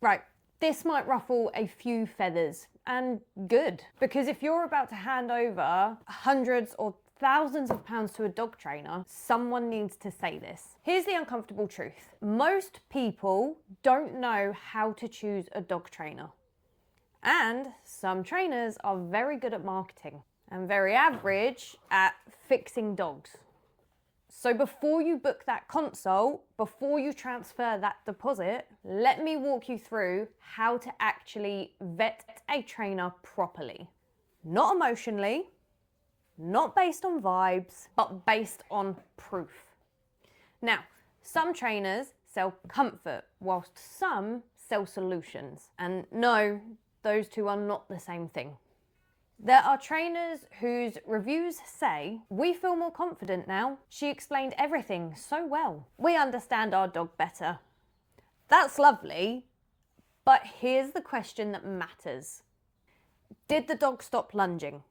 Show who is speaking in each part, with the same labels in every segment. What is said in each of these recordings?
Speaker 1: Right, this might ruffle a few feathers, and good, because if you're about to hand over hundreds or thousands of pounds to a dog trainer, someone needs to say this. Here's the uncomfortable truth. Most people don't know how to choose a dog trainer. And some trainers are very good at marketing and very average at fixing dogs. So before you book that consult, before you transfer that deposit, let me walk you through how to actually vet a trainer properly. Not emotionally, not based on vibes, but based on proof. Now, some trainers sell comfort, whilst some sell solutions. And no, those two are not the same thing. There are trainers whose reviews say, "We feel more confident now. She explained everything so well. We understand our dog better." That's lovely, but here's the question that matters. Did the dog stop lunging?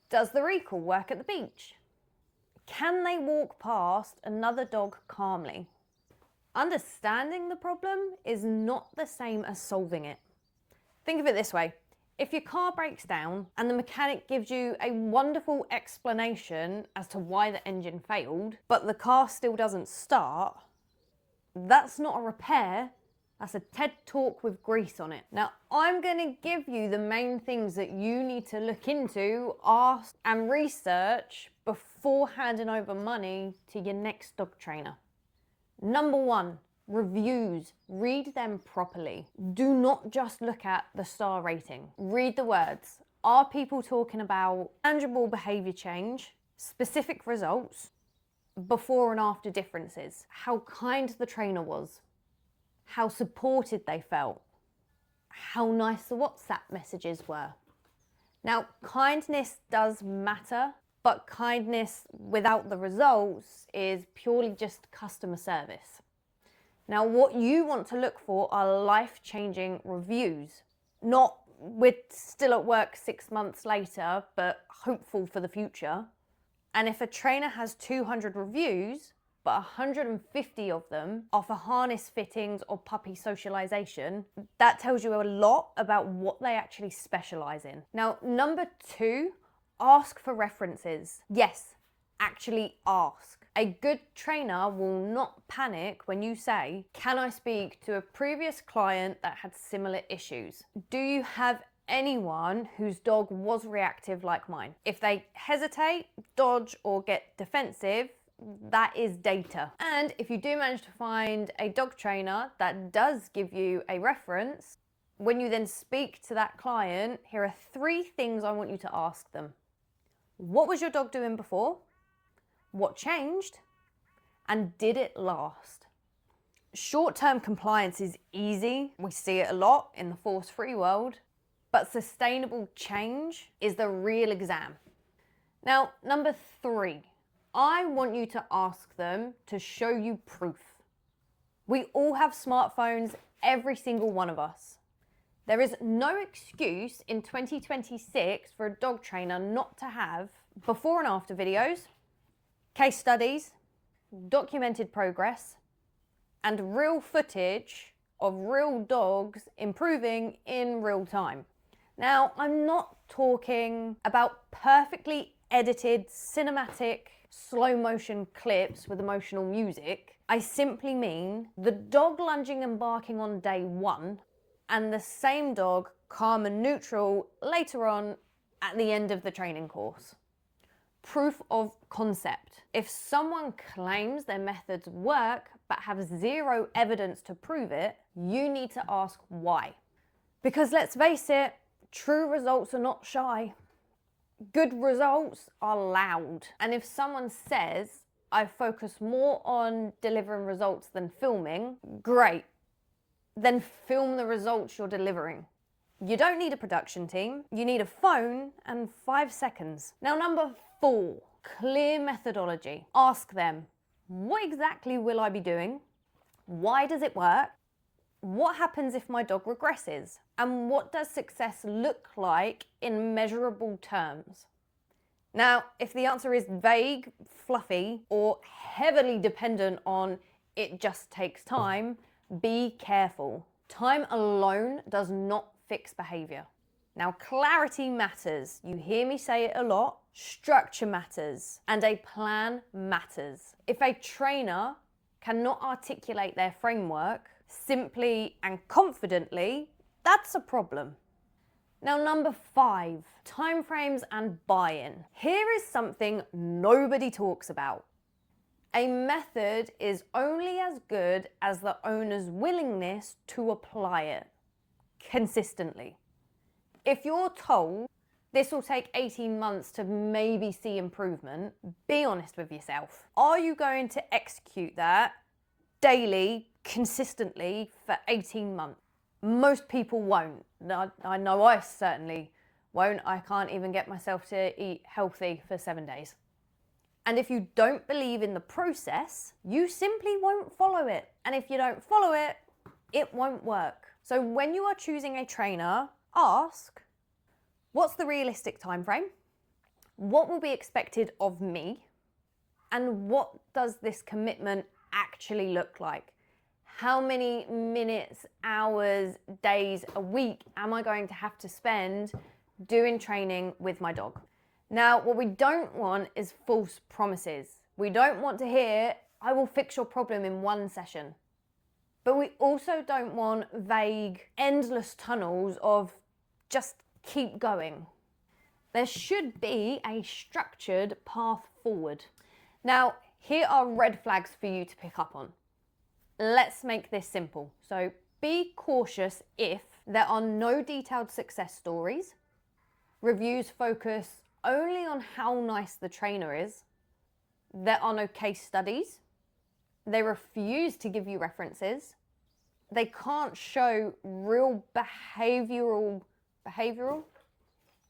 Speaker 1: Does the recall work at the beach? Can they walk past another dog calmly? Understanding the problem is not the same as solving it. Think of it this way. If your car breaks down and the mechanic gives you a wonderful explanation as to why the engine failed, but the car still doesn't start, that's not a repair, that's a TED Talk with grease on it. Now, I'm going to give you the main things that you need to look into, ask and research before handing over money to your next dog trainer. Number one, reviews. Read them properly. Do not just look at the star rating. Read the words. Are people talking about tangible behaviour change, specific results, before and after differences? How kind the trainer was, how supported they felt, how nice the WhatsApp messages were. Now, kindness does matter, but kindness without the results is purely just customer service. Now, what you want to look for are life-changing reviews, not we're still at work 6 months later, but hopeful for the future. And if a trainer has 200 reviews, but 150 of them are for harness fittings or puppy socialization, that tells you a lot about what they actually specialize in. Now, number two, ask for references. Yes, actually ask. A good trainer will not panic when you say, "Can I speak to a previous client that had similar issues? Do you have anyone whose dog was reactive like mine?" If they hesitate, dodge, or get defensive, that is data. And if you do manage to find a dog trainer that does give you a reference, when you then speak to that client, here are 3 things I want you to ask them. What was your dog doing before? What changed? And did it last? Short-term compliance is easy. We see it a lot in the force-free world, but sustainable change is the real exam. Now, number 3, I want you to ask them to show you proof. We all have smartphones, every single one of us. There is no excuse in 2026 for a dog trainer not to have before and after videos, case studies, documented progress, and real footage of real dogs improving in real time. Now, I'm not talking about perfectly edited, cinematic, slow motion clips with emotional music. I simply mean the dog lunging and barking on day 1 and the same dog calm and neutral later on at the end of the training course. Proof of concept. If someone claims their methods work but have 0 evidence to prove it, you need to ask why. Because let's face it, true results are not shy. Good results are loud. And if someone says, "I focus more on delivering results than filming," great. Then film the results you're delivering. You don't need a production team. You need a phone and 5 seconds. Now, number 4, clear methodology. Ask them, what exactly will I be doing? Why does it work? What happens if my dog regresses? And what does success look like in measurable terms? Now, if the answer is vague, fluffy, or heavily dependent on "it just takes time," be careful. Time alone does not fix behaviour. Now, clarity matters. You hear me say it a lot. Structure matters, and a plan matters. If a trainer cannot articulate their framework simply and confidently, that's a problem. Now, number 5, timeframes and buy-in. Here is something nobody talks about. A method is only as good as the owner's willingness to apply it consistently. If you're told this will take 18 months to maybe see improvement, be honest with yourself. Are you going to execute that daily, consistently for 18 months? Most people won't. I know I certainly won't. I can't even get myself to eat healthy for 7 days. And if you don't believe in the process, you simply won't follow it. And if you don't follow it, it won't work. So when you are choosing a trainer, ask, what's the realistic time frame? What will be expected of me? And what does this commitment actually look like? How many minutes, hours, days, a week am I going to have to spend doing training with my dog? Now, what we don't want is false promises. We don't want to hear, I will fix your problem in 1 session. But we also don't want vague, endless tunnels of just keep going. There should be a structured path forward. Now, here are red flags for you to pick up on. Let's make this simple. So be cautious if there are no detailed success stories, reviews focus only on how nice the trainer is, there are no case studies, they refuse to give you references, they can't show real behavioral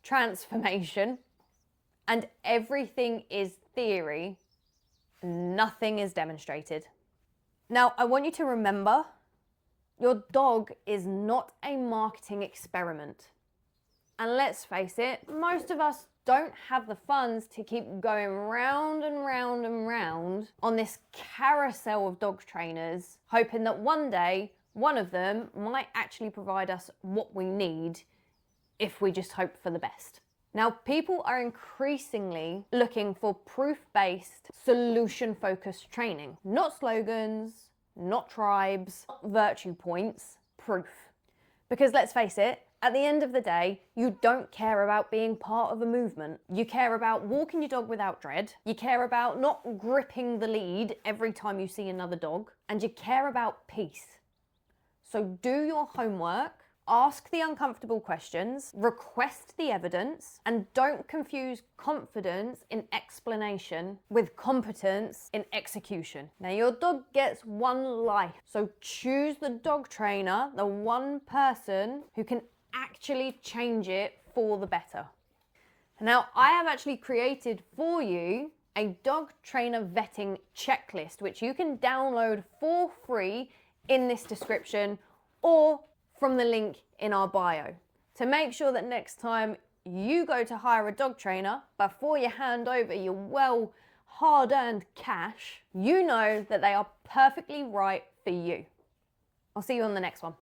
Speaker 1: transformation, and everything is theory, nothing is demonstrated. Now, I want you to remember, your dog is not a marketing experiment. And let's face it, most of us don't have the funds to keep going round and round and round on this carousel of dog trainers, hoping that one day, one of them might actually provide us what we need if we just hope for the best. Now, people are increasingly looking for proof-based, solution-focused training. Not slogans, not tribes, not virtue points, proof. Because let's face it, at the end of the day, you don't care about being part of a movement. You care about walking your dog without dread. You care about not gripping the lead every time you see another dog. And you care about peace. So do your homework. Ask the uncomfortable questions, request the evidence, and don't confuse confidence in explanation with competence in execution. Now, your dog gets one life, so choose the dog trainer, the one person who can actually change it for the better. Now, I have actually created for you a dog trainer vetting checklist, which you can download for free in this description or from the link in our bio, to make sure that next time you go to hire a dog trainer, before you hand over your well hard-earned cash, you know that they are perfectly right for you. I'll see you on the next one.